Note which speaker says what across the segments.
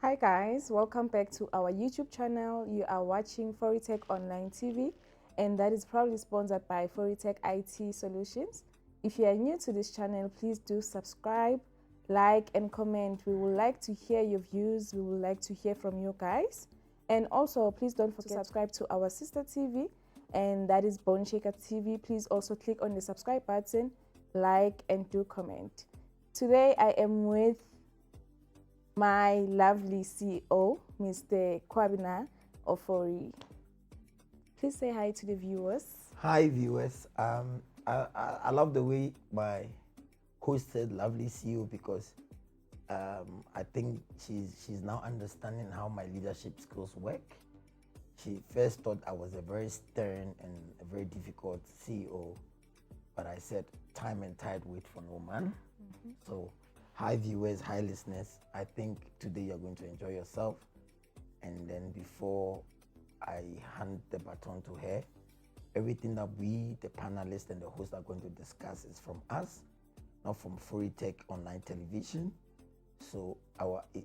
Speaker 1: Hi guys, welcome back to our YouTube channel. You are watching Foritech Online TV, and that is proudly sponsored by Foritech IT Solutions. If you are new to this channel, please do subscribe, like and comment. We would like to hear your views. We would like to hear from you guys. And also, please don't forget to subscribe to our sister TV, and that is Bone Shaker TV. Please also click on the subscribe button, like and do comment. Today I am with my lovely CEO, Mr. Kwabena Ofori. Please say hi to the viewers.
Speaker 2: Hi viewers. I love the way my host said lovely CEO because I think she's now understanding how my leadership skills work. She first thought I was a very stern and a very difficult CEO, but I said time and tide wait for no man. So hi viewers, hi listeners. I think today you're going to enjoy yourself. And then before I hand the baton to her, everything that we, the panelists and the host, are going to discuss is from us, not from Foritech Online Television. So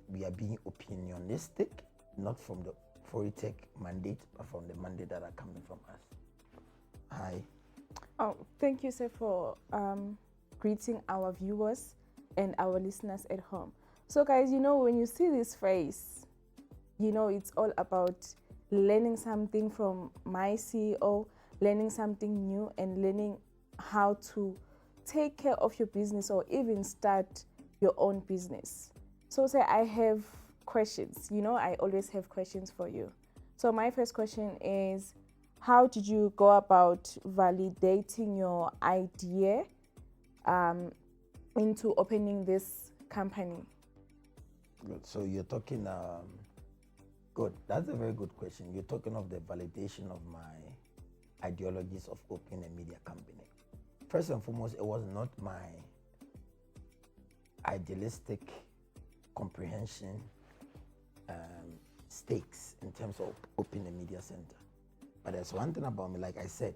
Speaker 2: we are being opinionistic, not from the Foritech mandate, but from the mandate that are coming from us. Hi.
Speaker 1: Oh, thank you, sir, for greeting our viewers and our listeners at home. So guys, when you see this phrase, it's all about learning something from my CEO, learning something new and learning how to take care of your business or even start your own business. So say I have questions, I always have questions for you. So my first question is, how did you go about validating your idea into opening this company?
Speaker 2: Good. So you're talking, good. That's a very good question. You're talking of the validation of my ideologies of opening a media company. First and foremost, it was not my idealistic comprehension stakes in terms of opening a media center. But there's one thing about me, like I said,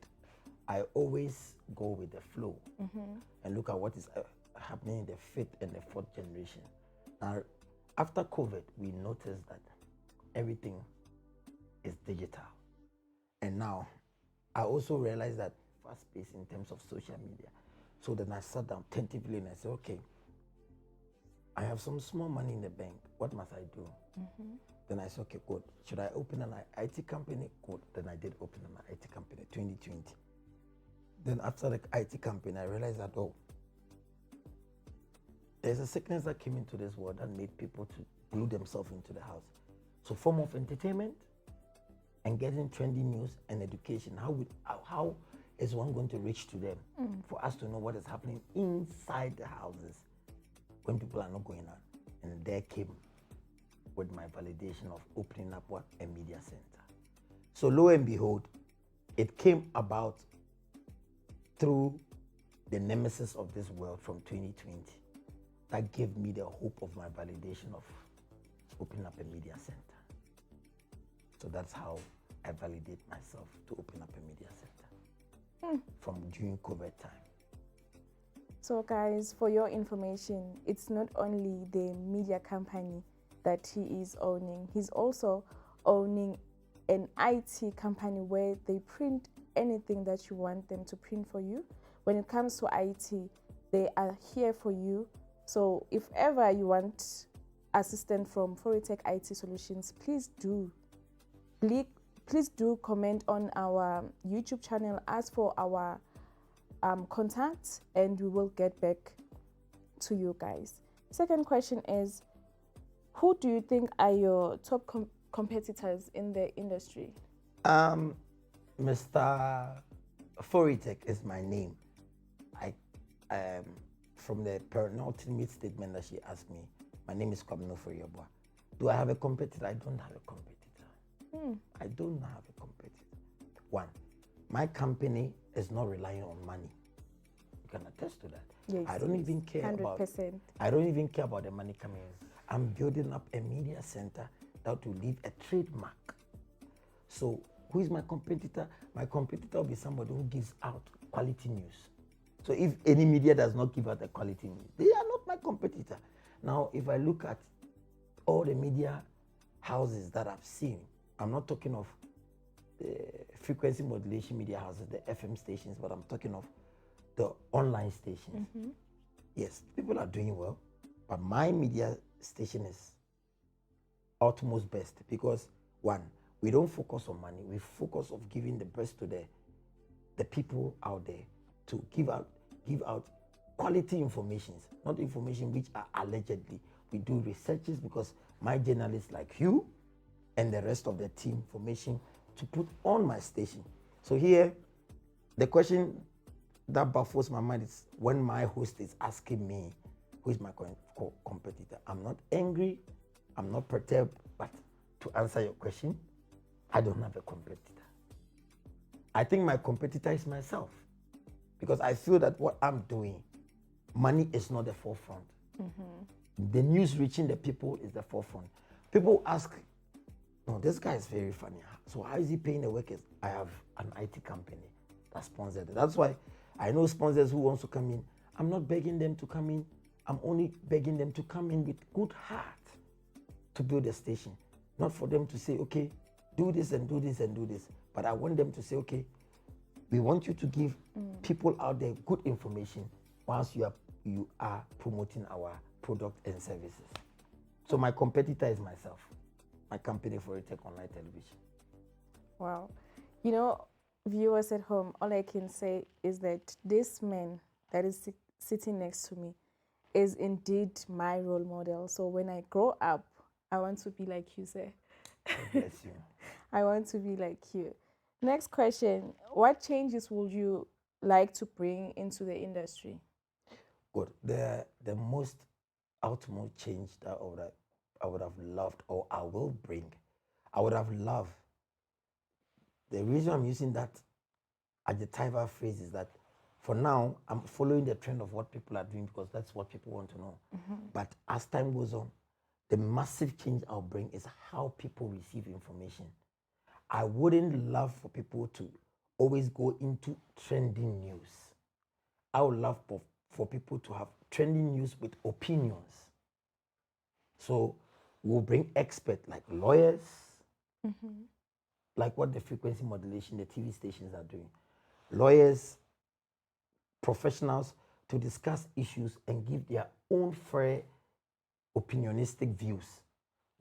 Speaker 2: I always go with the flow and look at what is happening in the fifth and the fourth generation. Now, after COVID, we noticed that everything is digital. And now, I also realized that fast pace in terms of social media. So then I sat down tentatively and I said, okay, I have some small money in the bank. What must I do? Then I said, okay, good. Should I open an IT company? Good. Then I did open an IT company, 2020. Then after the IT company, I realized that, there's a sickness that came into this world that made people to glue themselves into the house. So form of entertainment and getting trendy news and education. How is one going to reach to them for us to know what is happening inside the houses when people are not going out? And there came with my validation of opening up a media center. So lo and behold, it came about through the nemesis of this world from 2020. That gave me the hope of my validation of opening up a media center. So that's how I validate myself to open up a media center from during COVID time.
Speaker 1: So guys, for your information, it's not only the media company that he is owning. He's also owning an IT company where they print anything that you want them to print for you. When it comes to IT, they are here for you. So if ever you want assistance from Foritech IT Solutions, please do comment on our YouTube channel, ask for our contacts, and we will get back to you guys. Second question is, who do you think are your top competitors in the industry?
Speaker 2: Mr. Foritech is my name. From the penultimate statement that she asked me, my name is Kwabena Ofori. Do I have a competitor? I don't have a competitor. I don't have a competitor. One, my company is not relying on money. You can attest to that.
Speaker 1: Yes,
Speaker 2: I don't even care
Speaker 1: 100%.
Speaker 2: about the money coming in. I'm building up a media center that will leave a trademark. So who is my competitor? My competitor will be somebody who gives out quality news. So if any media does not give out the quality news, they are not my competitor. Now, if I look at all the media houses that I've seen. I'm not talking of the frequency modulation media houses, the FM stations, but I'm talking of the online stations. Yes, people are doing well, but my media station is utmost best because one, we don't focus on money. We focus on giving the best to the people out there to give out quality informations, not information which are allegedly. We do researches because my journalists like you and the rest of the team information to put on my station. So here, the question that baffles my mind is when my host is asking me who is my competitor. I'm not angry, I'm not perturbed, but to answer your question, I don't have a competitor. I think my competitor is myself because I feel that what I'm doing, money is not the forefront. The news reaching the people is the forefront. People ask, no, this guy is very funny. So how is he paying the workers? I have an IT company that sponsored it. That's why I know sponsors who wants to come in. I'm not begging them to come in. I'm only begging them to come in with good heart to build a station. Not for them to say, okay, do this and do this and do this. But I want them to say, okay, we want you to give people out there good information whilst you are promoting our product and services. So my competitor is myself, my company ForeiTech Online Television.
Speaker 1: Wow. You know, viewers at home, all I can say is that this man that is sitting next to me is indeed my role model. So when I grow up, I want to be like you, sir.
Speaker 2: Bless you.
Speaker 1: I want to be like you. Next question. What changes would you like to bring into the industry?
Speaker 2: Good. The most utmost change that I would have loved or I will bring, I would have loved. The reason I'm using that adjectival phrase is that for now, I'm following the trend of what people are doing because that's what people want to know. But as time goes on, the massive change I'll bring is how people receive information. I wouldn't love for people to always go into trending news. I would love for people to have trending news with opinions. So we'll bring experts like lawyers, like what the frequency modulation, the TV stations are doing. Lawyers, professionals to discuss issues and give their own fair opinionistic views,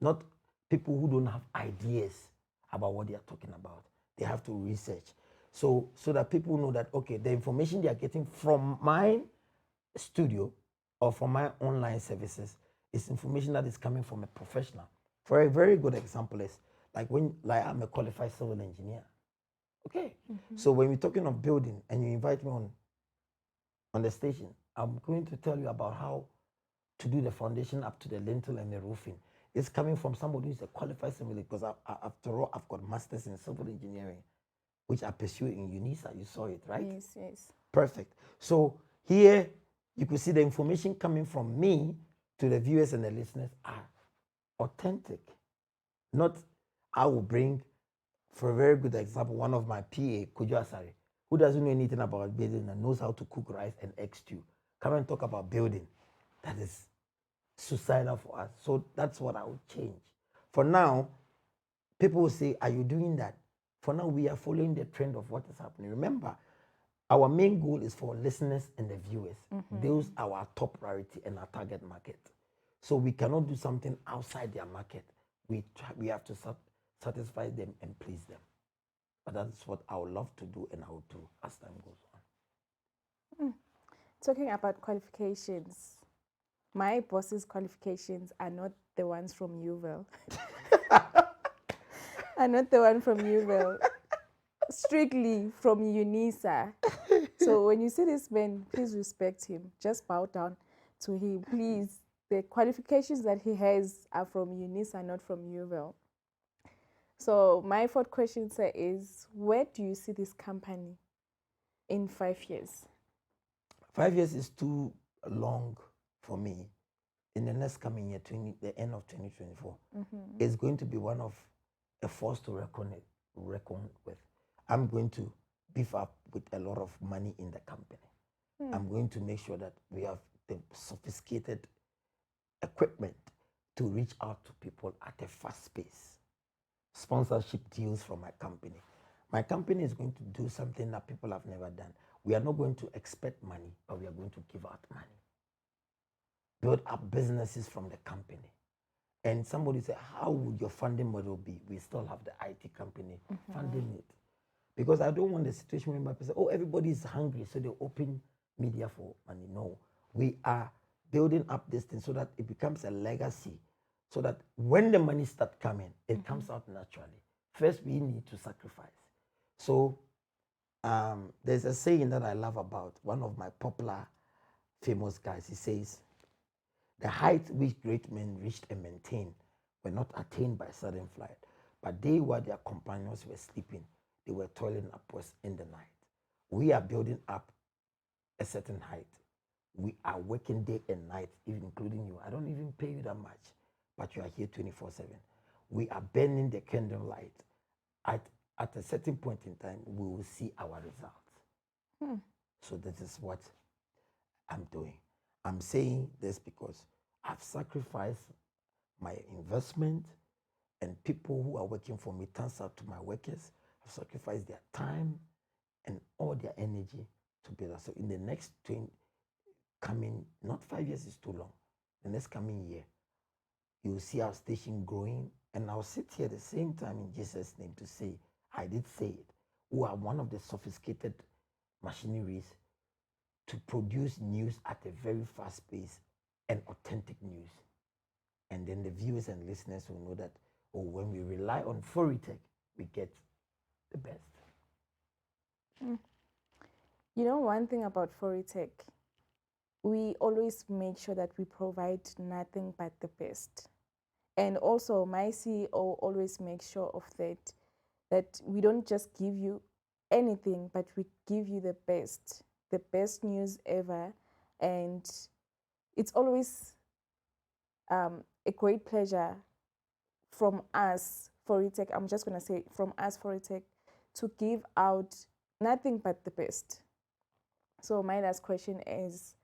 Speaker 2: not people who don't have ideas about what they are talking about. They have to research. So that people know that, okay, the information they are getting from my studio or from my online services is information that is coming from a professional. For a very good example is like I'm a qualified civil engineer. Okay. So when we're talking of building and you invite me on the station, I'm going to tell you about how to do the foundation up to the lintel and the roofing. It's coming from somebody who's a qualified civil because after all, I've got masters in civil engineering, which I pursue in UNISA. You saw it, right?
Speaker 1: Yes, yes.
Speaker 2: Perfect. So here you could see the information coming from me to the viewers and the listeners are authentic. Not, I will bring, for a very good example, one of my PA, Kojo Asare, who doesn't know anything about building and knows how to cook rice and egg stew. Come and talk about building. That is suicidal for us. So that's what I would change. For now, people will say, are you doing that? For now, we are following the trend of what is happening. Remember, our main goal is for listeners and the viewers. Those are our top priority and our target market. So we cannot do something outside their market. We have to satisfy them and please them. But that's what I would love to do and I will do as time goes on.
Speaker 1: Talking about qualifications, my boss's qualifications are not the ones from UVille. Are not the one from UVille. Strictly from UNISA. So when you see this man, please respect him. Just bow down to him, please. The qualifications that he has are from UNISA, not from UVille. So my fourth question, sir, is where do you see this company in 5 years?
Speaker 2: 5 years is too long for me. In the next coming year, the end of 2024, it's going to be one of a force to reckon with. I'm going to beef up with a lot of money in the company. I'm going to make sure that we have the sophisticated equipment to reach out to people at a fast pace. Sponsorship deals from my company. My company is going to do something that people have never done. We are not going to expect money, but we are going to give out money. Build up businesses from the company. And somebody said, how would your funding model be? We still have the IT company funding it. Because I don't want the situation where people say, oh, everybody is hungry, so they open media for money. No, we are building up this thing so that it becomes a legacy, so that when the money starts coming, it comes out naturally. First, we need to sacrifice. So there's a saying that I love about one of my popular, famous guys. He says, the heights which great men reached and maintained were not attained by sudden flight, but they, while their companions were sleeping, they were toiling upwards in the night. We are building up a certain height. We are working day and night, even including you. I don't even pay you that much, but you are here 24/7. We are burning the candlelight. At a certain point in time, we will see our results. So this is what I'm doing. I'm saying this because I've sacrificed my investment, and people who are working for me, turns out to my workers, have sacrificed their time and all their energy to build us. So in the next coming, not 5 years is too long, the next coming year, you will see our station growing, and I'll sit here at the same time in Jesus' name to say, I did say it. We are one of the sophisticated machineries to produce news at a very fast pace and authentic news. And then the viewers and listeners will know that, oh, when we rely on Foritech, we get the best.
Speaker 1: You know, one thing about Foritech, we always make sure that we provide nothing but the best. And also, my CEO always makes sure of that we don't just give you anything, but we give you the best news ever. And it's always a great pleasure from us, Foritech, I'm just going to say from us, Foritech, to give out nothing but the best. So my last question is,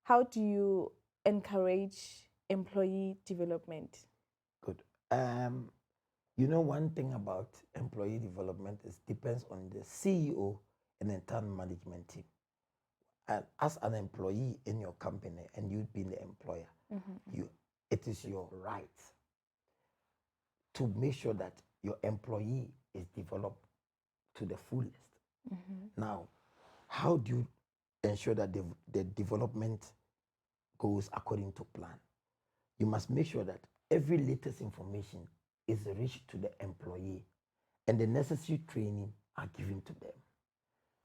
Speaker 1: how do you encourage employee development?
Speaker 2: Good. You know, one thing about employee development is depends on the CEO and the entire management team. And as an employee in your company, and you being the employer, it is your right to make sure that your employee is developed to the fullest. Now, how do you ensure that the development goes according to plan? You must make sure that every latest information is reached to the employee, and the necessary training are given to them.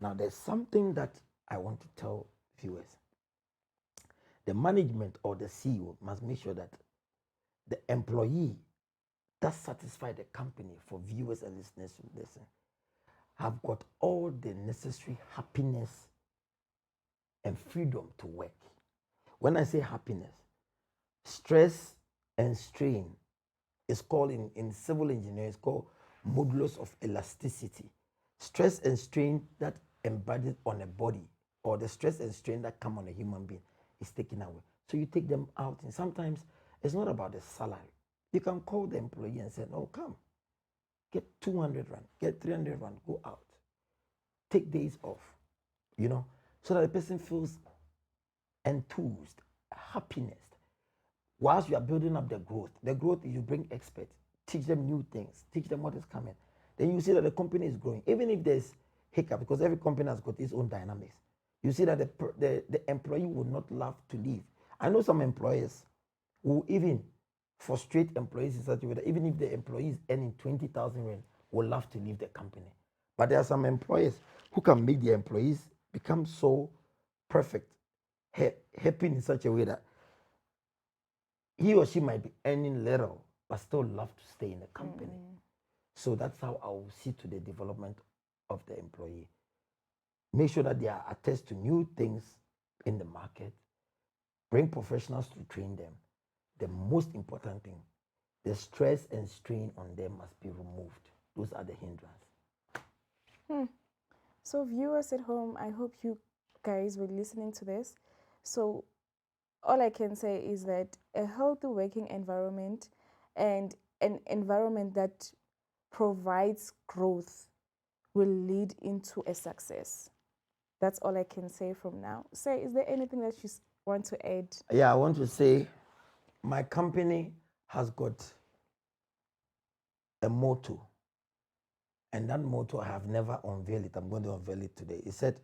Speaker 2: Now, there's something that I want to tell viewers. The management or the CEO must make sure that the employee that satisfy the company, for viewers and listeners to listen, have got all the necessary happiness and freedom to work. When I say happiness, stress and strain is called in civil engineering, it's called modulus of elasticity. Stress and strain that embodied on a body, or the stress and strain that come on a human being, is taken away. So you take them out, and sometimes it's not about the salary. You can call the employee and say, no, come, get 200 rand, get 300 rand, go out. Take days off, so that the person feels enthused, happiness. Whilst you are building up the growth is you bring experts, teach them new things, teach them what is coming. Then you see that the company is growing, even if there's hiccup, because every company has got its own dynamics. You see that the employee would not love to leave. I know some employers who even frustrate employees in such a way that even if the employee is earning 20,000 rand, will love to leave the company. But there are some employers who can make the employees become so perfect, happy in such a way that he or she might be earning little, but still love to stay in the company. So that's how I will see to the development of the employee. Make sure that they are attached to new things in the market. Bring professionals to train them. The most important thing, the stress and strain on them must be removed. Those are the hindrances.
Speaker 1: So viewers at home, I hope you guys were listening to this. So all I can say is that a healthy working environment and an environment that provides growth will lead into a success. That's all I can say from now. Say, is there anything that you want to add?
Speaker 2: Yeah, I want to say my company has got a motto, and that motto I have never unveiled it. I'm going to unveil it today. It said,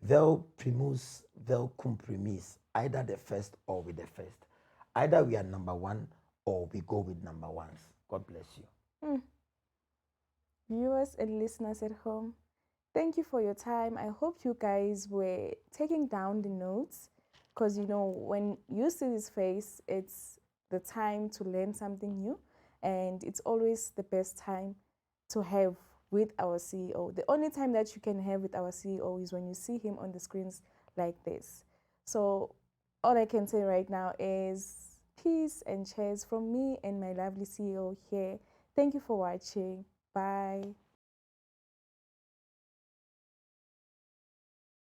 Speaker 2: Vel primus, vel cum primis, either the first or with the first. Either we are number one or we go with number ones. God bless you.
Speaker 1: Viewers and listeners at home, thank you for your time. I hope you guys were taking down the notes, because you know, when you see this face, it's the time to learn something new, and it's always the best time to have with our CEO. The only time that you can have with our CEO is when you see him on the screens like this. So all I can say right now is peace and cheers from me and my lovely CEO here. Thank you for watching. Bye.